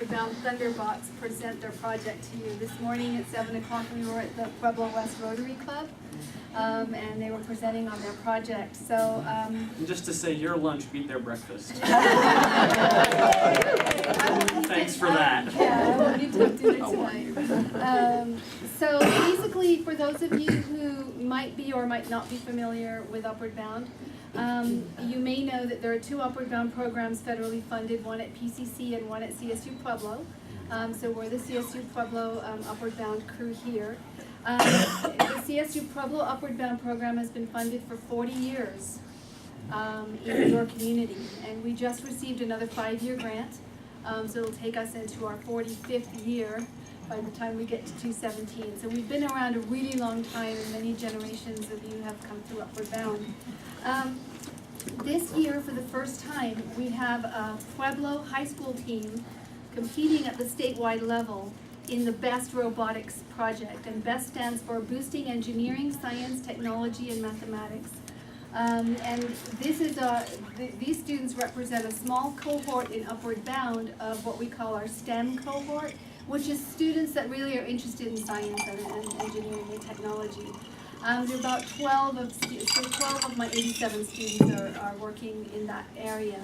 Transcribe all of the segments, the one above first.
Bound Thunderbots present their project to you. This morning at 7 o'clock we were at the Pueblo West Rotary Club, and they were presenting on their project. So, And just to say, your lunch beat their breakfast. Thanks for that. Yeah, I won't need to have dinner tonight. So basically, for those of you who might be or might not be familiar with Upward Bound, you may know that there are two Upward Bound programs federally funded, one at PCC and one at CSU Pueblo. So we're the CSU Pueblo Upward Bound crew here. The CSU Pueblo Upward Bound program has been funded for 40 years in your community, and we just received another 5-year grant. So it'll take us into our 45th year by the time we get to 217. So we've been around a really long time, and many generations of you have come through Upward Bound. This year, for the first time, we have a Pueblo high school team competing at the statewide level in the BEST robotics project. And BEST stands for Boosting Engineering, Science, Technology, and Mathematics. And this is these students represent a small cohort in Upward Bound of what we call our STEM cohort, which is students that really are interested in science and engineering and technology. There are about 12 of my 87 students are working in that area.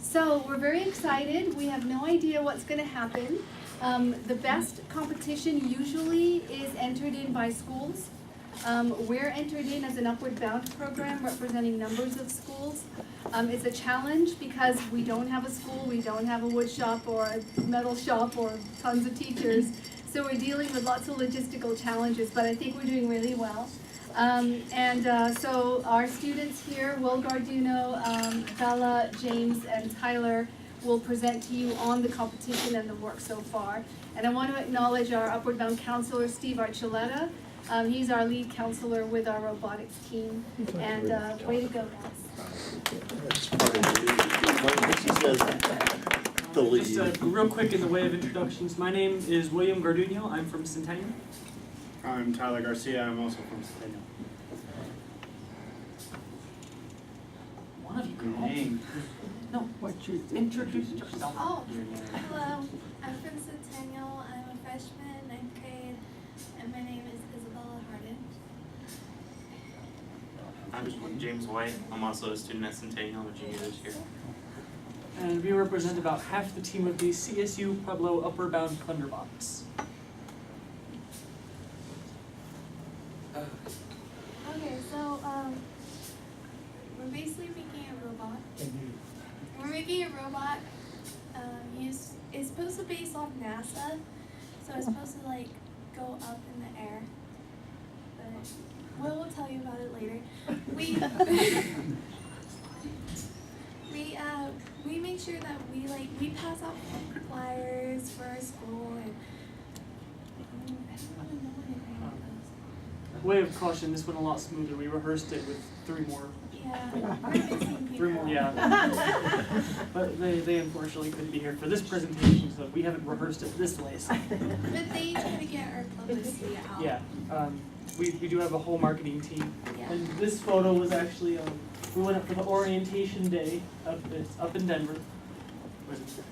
So we're very excited. We have no idea what's going to happen. The BEST competition usually is entered in by schools. We're entered in as an Upward Bound program representing numbers of schools. It's a challenge because we don't have a school, we don't have a wood shop or a metal shop or tons of teachers. So we're dealing with lots of logistical challenges, but I think we're doing really well. So our students here, Will Garduno, Bella, James, and Tyler will present to you on the competition and the work so far. And I want to acknowledge our Upward Bound counselor, Steve Archuleta. He's our lead counselor with our robotics team, and way to go, guys. That's part of the lead. Just real quick in the way of introductions, my name is William Garduno. I'm from Centennial. I'm Tyler Garcia. I'm also from Centennial. One of you can name. No, what you introduce yourself. Oh, hello. I'm from Centennial. I'm a freshman, 9th grade, and my name is Isabella Harden. I'm James White. I'm also a student at Centennial. I'm a junior this year. And we represent about half the team of the CSU Pueblo Upward Bound Thunderbots. Okay, so we're basically making a robot. We're making a robot. It's supposed to base off NASA, so it's supposed to like go up in the air. But we'll tell you about it later. We make sure that we pass out flyers for our school, and I don't really know anything about those. Way of caution, this went a lot smoother. We rehearsed it with 3 more. Yeah, we're missing people. 3 more, yeah. But they unfortunately couldn't be here for this presentation, so we haven't rehearsed it this way. So. But they try to get our publicity out. Yeah, we do have a whole marketing team. Yeah. And this photo was actually, we went up for the orientation day up in Denver. Was it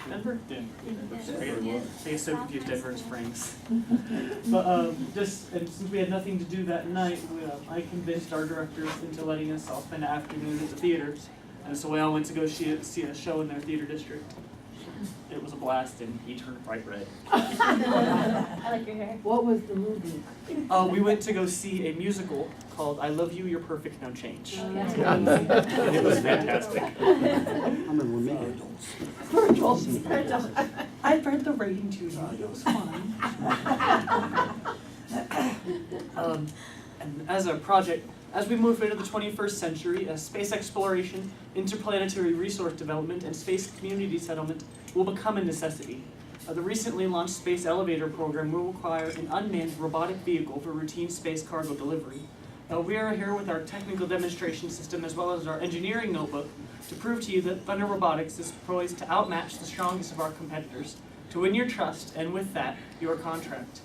Denver? Yeah. I get so confused, Denver and Springs. But and since we had nothing to do that night, I convinced our directors into letting us all spend the afternoon at the theater. And so we all went to go see a show in their theater district. It was a blast, and he turned bright red. I like your hair. What was the movie? We went to go see a musical called I Love You, You're Perfect, No Change. Oh, And it was fantastic. I remember when we I've read the rating too, it was fine. And as a project, as we move into the 21st century, space exploration, interplanetary resource development, and space community settlement will become a necessity. The recently launched Space Elevator program will require an unmanned robotic vehicle for routine space cargo delivery. We are here with our technical demonstration system as well as our engineering notebook to prove to you that Thunder Robotics is poised to outmatch the strongest of our competitors, to win your trust, and with that, your contract.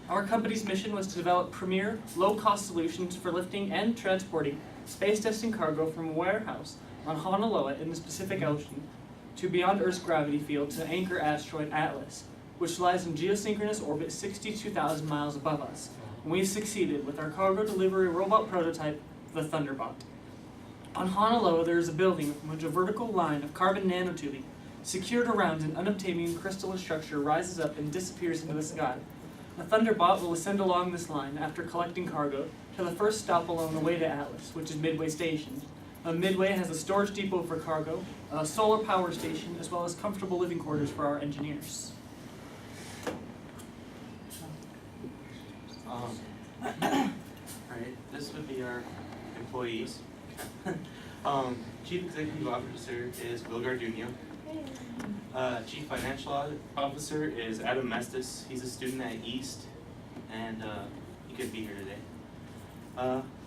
Our company's mission was to develop premier, low-cost solutions for lifting and transporting space-destined cargo from a warehouse on Honolua in the Pacific Ocean to beyond Earth's gravity field to anchor asteroid Atlas, which lies in geosynchronous orbit 62,000 miles above us. And we've succeeded with our cargo delivery robot prototype, the Thunderbot. On Honolua, there is a building from which a vertical line of carbon nanotubing secured around an unobtainium crystalline structure rises up and disappears into the sky. The Thunderbot will ascend along this line after collecting cargo to the first stop along the way to Atlas, which is Midway Station. Midway has a storage depot for cargo, a solar power station, as well as comfortable living quarters for our engineers. Alright, this would be our employees. Chief Executive Officer is Will Garduño. Chief Financial Officer is Adam Mestis. He's a student at East, and he couldn't be here today.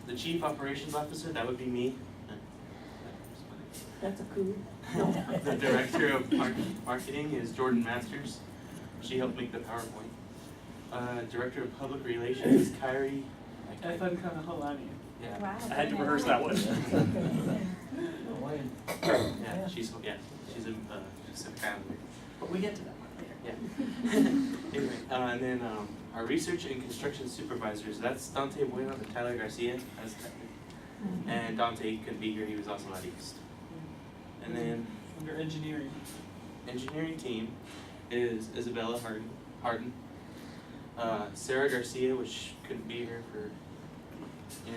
The Chief Operations Officer, that would be me. That's a coup. The Director of Marketing is Jordan Masters. She helped make the PowerPoint. Director of Public Relations is Kyrie. I thought kind of Holani. Yeah. Wow. I had to rehearse that one. Yeah, she's a Pacific Islander. But we get to that one later. Yeah. Anyway, and then our research and construction supervisors, that's Dante Bueno and Tyler Garcia. And Dante couldn't be here, he was also at East. And then Under engineering. engineering team is Isabella Harden. Sarah Garcia, which couldn't be here for,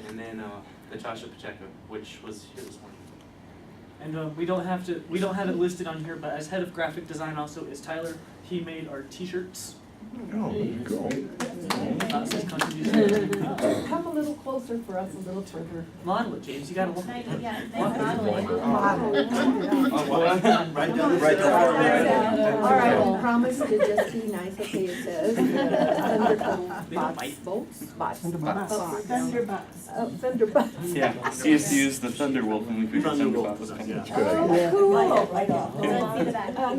and then Natasha Pacheco, which was here this morning. And we don't have it listed on here, but as head of graphic design also is Tyler. He made our t-shirts. Oh, cool. That's his contribution. Come a little closer for us, a little further. Model it, James. You gotta look. Right All right, well, promise to just be nice, okay, it says. Thunderbots. Yeah, CSU's the Thunderwolf, and we figured Thunderbolt was coming. Oh, cool.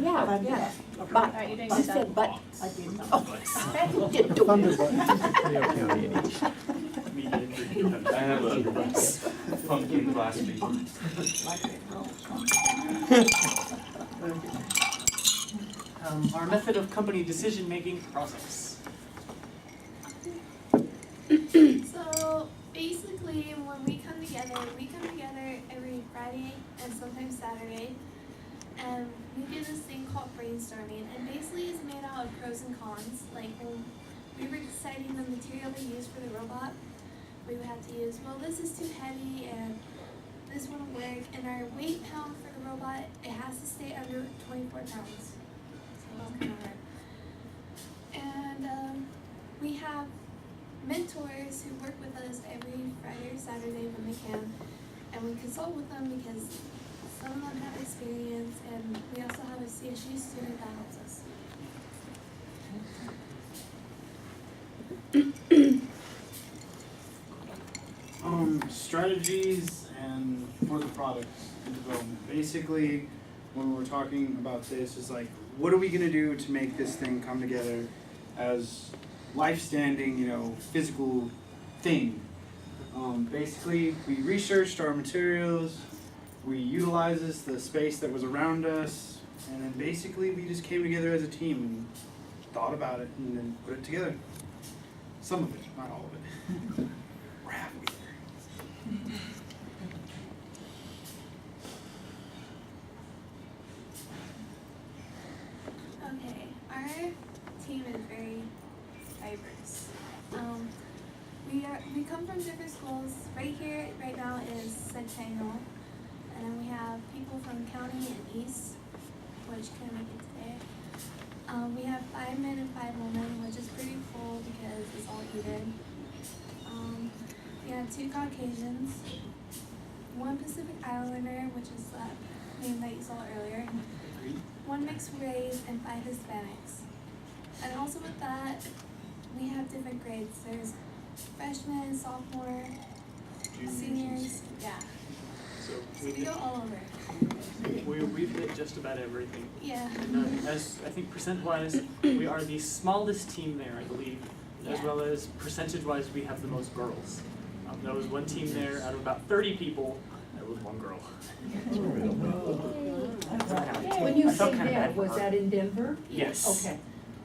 Yeah. Yeah. Alright, you're doing good job. said but. I have a pumpkin glass bead. Our method of company decision-making process. So basically, when we come together every Friday and sometimes Saturday, and we do this thing called brainstorming. And basically, it's made out of pros and cons. Like when we were deciding the material to use for the robot, we would have to use, well, this is too heavy and this wouldn't work. And our weight pound for the robot, it has to stay under 24 pounds. So that's kind of hard. And we have mentors who work with us every Friday or Saturday when they can, and we consult with them because some of them have experience, and we also have a CSU student that helps us. Strategies and for the products and development. Basically, when we're talking about this, is like, what are we gonna do to make this thing come together as life-standing, physical thing? Basically, we researched our materials, we utilized the space that was around us, and then basically we just came together as a team and thought about it and then put it together. Some of it, not all of it. We're halfway there. Okay, our team is very diverse. We come from different schools. Right here, right now is Centennial, and then we have people from county and east, which couldn't make it today. We have 5 men and 5 women, which is pretty cool because it's all even. We have 2 Caucasians, 1 Pacific Islander, which is the name that you saw earlier, 1 mixed race, and 5 Hispanics. And also with that, we have different grades. There's freshmen, sophomore, seniors, yeah. So So we go all over. we've hit just about everything. Yeah. And as I think percent-wise, we are the smallest team there, I believe, as Yeah. well as percentage-wise, we have the most girls. There was one team there out of about 30 people. one girl. When you I felt say kinda that, bad for was her. that in Denver? Yes. Okay,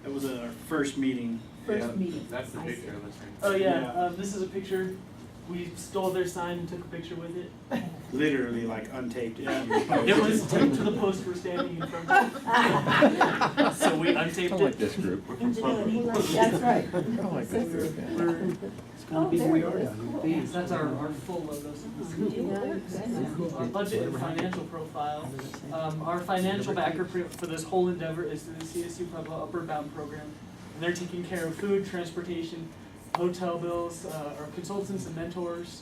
That was our first meeting. first meeting. That's the I picture see. of us, right? Oh yeah, Yeah. this is a picture. We stole their sign and took a picture with it. Literally like untaped it. It was taped to the post we're standing in front of. So we untaped I like it. this group. We're from Pueblo. That's right. I like this group. We're, Oh, there it is. yes, that's our full logo. Yeah, exactly. Our budget and financial profile. Our financial backer for this whole endeavor is the CSU Pueblo Upward Bound program. And they're taking care of food, transportation, hotel bills, our consultants and mentors.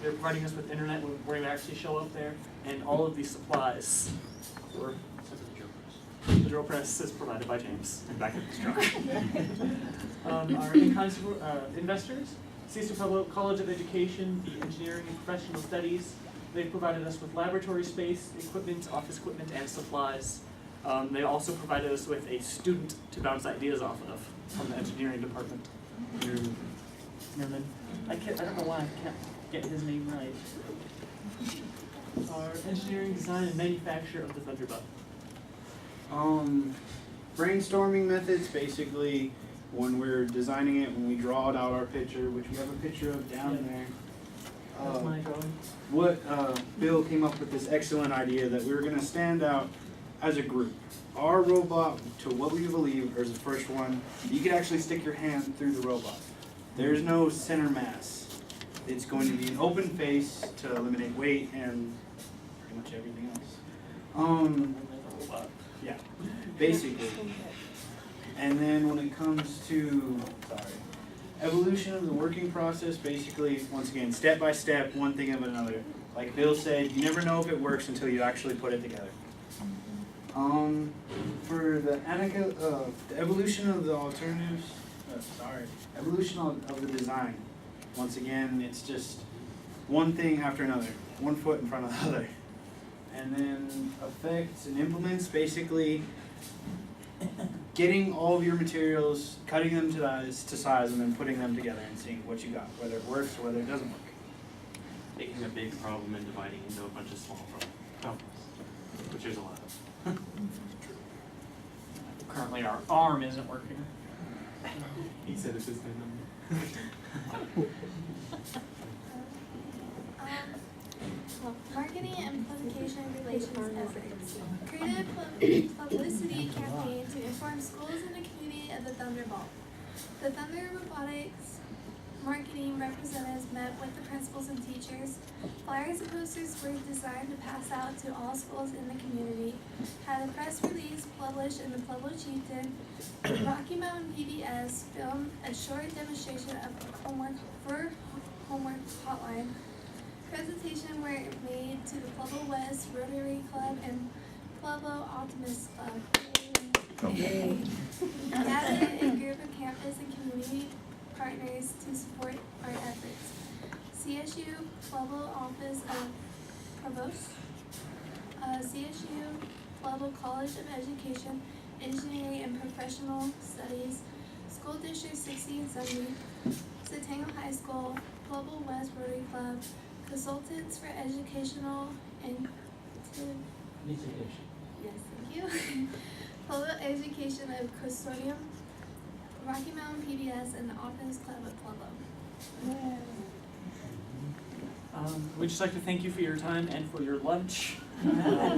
They're providing us with internet where we actually show up there, and all of these supplies. For the drill press is provided by James and back in his truck. Our in-kind investors, CSU Pueblo College of Education, the Engineering and Professional Studies. They've provided us with laboratory space, equipment, office equipment, and supplies. They also provided us with a student to bounce ideas off of from the engineering department. Nerman. I don't know why I can't get his name right. Our engineering, design, and manufacture of the Thunderbot. Brainstorming methods, basically when we're designing it, when we draw out our picture, which we have a picture of down Yeah. there. That's my drawing. Bill came up with this excellent idea that we were gonna stand out as a group. Our robot, to what we believe, is the first one, you could actually stick your hand through the robot. There's no center mass. It's going to be an open face to eliminate weight and pretty much everything else. Yeah, basically. And then when it comes to, evolution of the working process, basically, once again, step by step, one thing of another. Like Bill said, you never know if it works until you actually put it together. For the evolution of the alternatives, evolution of the design. Once again, it's just one thing after another, one foot in front of the other. And then effects and implements, basically getting all of your materials, cutting them to size, and then putting them together and seeing what you got, whether it works or whether it doesn't work. Taking a big problem and dividing into a bunch of small problems, which there's a lot of. Currently, our arm isn't working. He said it's his number. Marketing and publication relations efforts. Create a publicity campaign to inform schools in the community of the Thunderbolt. The Thunder Robotics marketing representatives met with the principals and teachers. Flyers and posters were designed to pass out to all schools in the community. Had a press release published in the Pueblo Chieftain. Rocky Mountain PBS filmed a short demonstration of homework hotline. Presentation were made to the Pueblo West Rotary Club and Pueblo Optimist Club. Gathered a group of campus and community partners to support our efforts. CSU Pueblo Office of Provost, CSU Pueblo College of Education, Engineering and Professional Studies, School District 60 and 70, Centennial High School, Pueblo West Rotary Club, Consultants for Educational and yes, thank you. Pueblo Education of Consortium, Rocky Mountain PBS, and the Optimist Club of Pueblo. We'd just like to thank you for your time and for your lunch.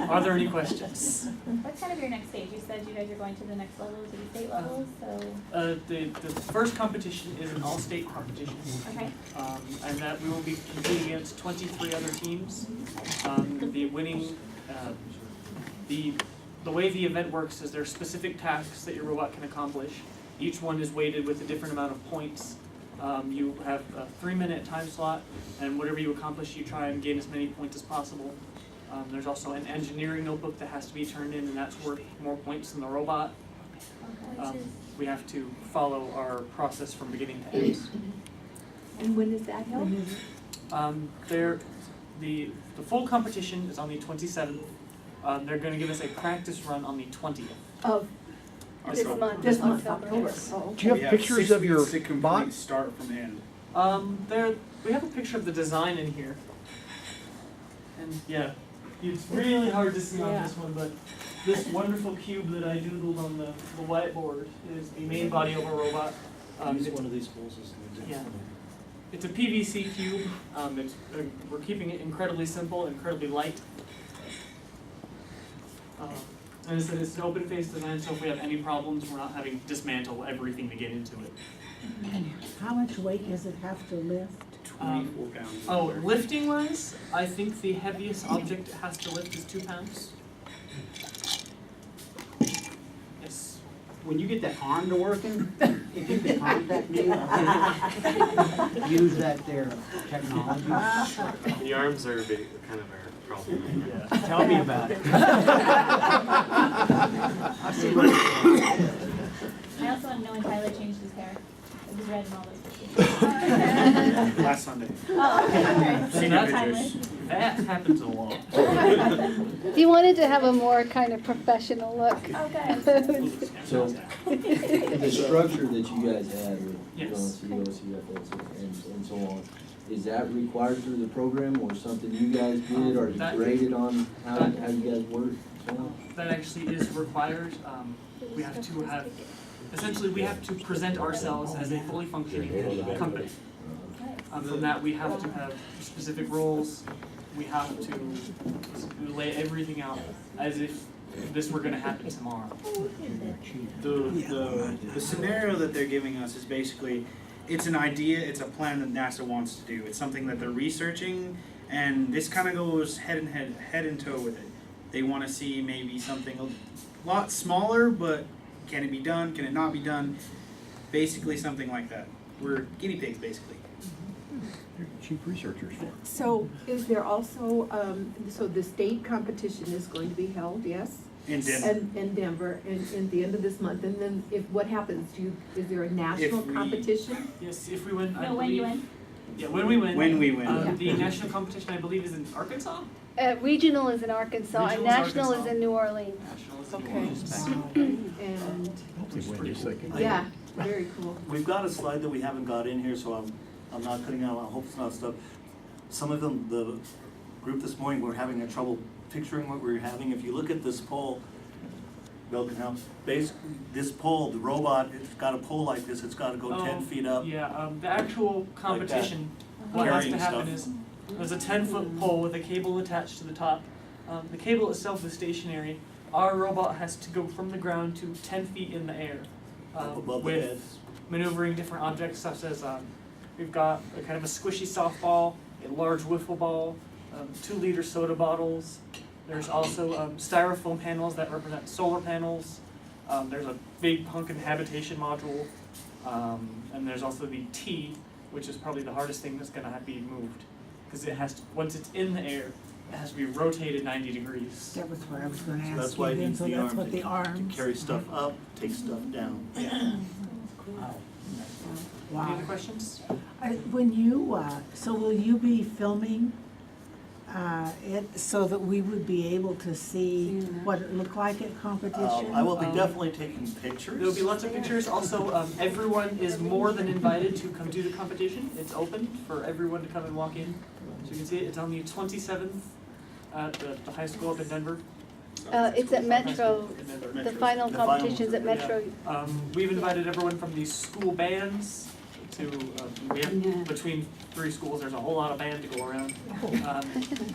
Are there any questions? What's kind of your next stage? You said you guys are going to the next level, to the state level, so. The first competition is an all-state competition. Okay. And that we will be competing against 23 other teams. The winning, the way the event works is there are specific tasks that your robot can accomplish. Each one is weighted with a different amount of points. You have a 3-minute time slot, and whatever you accomplish, you try and gain as many points as possible. There's also an engineering notebook that has to be turned in, and that's worth more points than the robot. We have to follow our process from beginning to end. And when is that held? The full competition is on the 27th. They're going to give us a practice run on the 20th. Of this month, October. Oh, Do you have pictures of your bot? bot? Start from end. We have a picture of the design in here. And yeah, it's really hard to see on Yeah. this one, but this wonderful cube that I doodled on the whiteboard is the main body of a robot. Use one of these holes as an Yeah. example. It's a PVC cube. We're keeping it incredibly simple, incredibly light. And as I said, it's an open face design, so if we have any problems, we're not having to dismantle everything to get into it. How much weight does it have to lift? 24 pounds. Oh, lifting wise, I think the heaviest object it has to lift is 2 pounds. Yes. When you get that arm to working, if you can contact me, use that there technology. The arms are big, kind of our problem. Yeah. Tell me about it. I also want to know when Tyler changed his hair. It was red and all those pictures. Last Sunday. Oh, okay, alright. So Senior that's pictures. That happens a lot. He wanted to have a more kind of professional look. Okay. So, the structure that you guys had with, Yes. COs, CFOs, and so on, is that required through the program or something you guys did, or That- graded on how you guys work? So on? That actually is required. We have to have, essentially, we have to present ourselves as a fully functioning company. From that, we have to have specific roles. We have to lay everything out as if this were going to happen tomorrow. The scenario that they're giving us is basically, it's an idea, it's a plan that NASA wants to do. It's something that they're researching, and this kind of goes head and toe with it. They want to see maybe something a lot smaller, but can it be done? Can it not be done? Basically something like that. We're guinea pigs, basically. They're chief researchers for it. So is there also, so the state competition is going to be held, yes? In Denver. In Denver, in the end of this month, and then what happens, is there a national we- competition? Yes, if we win, I No, when you believe. win. Yeah, when we win. When we win. Yeah. The national competition, I believe, is in Arkansas. Regional is in Arkansas and Regional is national is Arkansas. in New Orleans. National is in New Okay. Orleans. And, Hopefully win just so they can. yeah, very cool. We've got a slide that we haven't got in here, so I'm not cutting out, I hope it's not stuff. Some of them, the group this morning, were having a trouble picturing what we were having. If you look at this pole, Bill can help. Basically, this pole, the robot, it's got a pole like this, it's gotta go 10 feet up. Yeah, the actual competition, what has to Carrying happen stuff. is, there's a 10-foot pole with a cable attached to the top. The cable itself is stationary. Our robot has to go from the ground to 10 feet in the air. Up above the with head. maneuvering different objects such as, we've got a kind of a squishy softball, a large wiffle ball, 2-liter soda bottles. There's also styrofoam panels that represent solar panels. There's a big pumpkin habitation module. And there's also the T, which is probably the hardest thing that's gonna have to be moved. Because it has to, once it's in the air, it has to be rotated 90 degrees. That was what I was gonna So ask that's you why it then, needs so the that's arm what the to arms. carry stuff up, take stuff down. Any Wow. other questions? When you, so will you be filming it so that we would be able to see what it looked like at competition? I will be definitely taking pictures. There'll be lots of pictures. Also, everyone is more than invited to come do the competition. It's open for everyone to come and walk in. So you can see it. It's on the 27th at the high school up in Denver. It's at Metro, In Denver. the final The final- competition's at Metro. We've invited everyone from the school bands to, we have, between 3 schools, there's a whole lot of band to go around.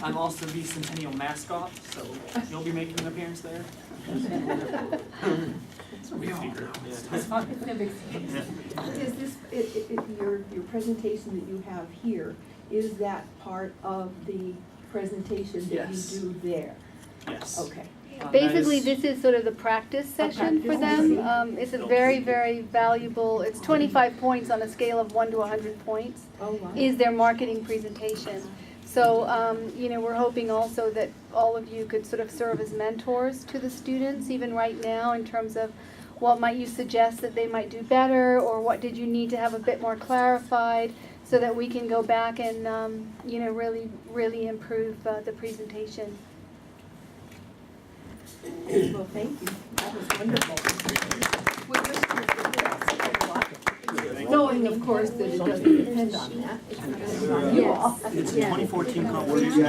I'm also the Centennial mascot, so you'll be making an appearance there. It's a big secret. It's fun. It's no big deal. Is this, your presentation that you have here, is that part of the presentation that Yes. you do there? Yes. Okay. Basically, that is- this is sort of the practice session for practice them. It's a very, very valuable, it's 25 points on a scale of 1 to 100 points, Oh, wow. is their marketing presentation. So, we're hoping also that all of you could sort of serve as mentors to the students, even right now, in terms of what might you suggest that they might do better, or what did you need to have a bit more clarified, so that we can go back and, really, really improve the presentation. Well, thank you. That was wonderful. We wish you the best. Knowing, of course, that it doesn't depend on that. It's dependent on you all. It's a 2014 Yes. competition.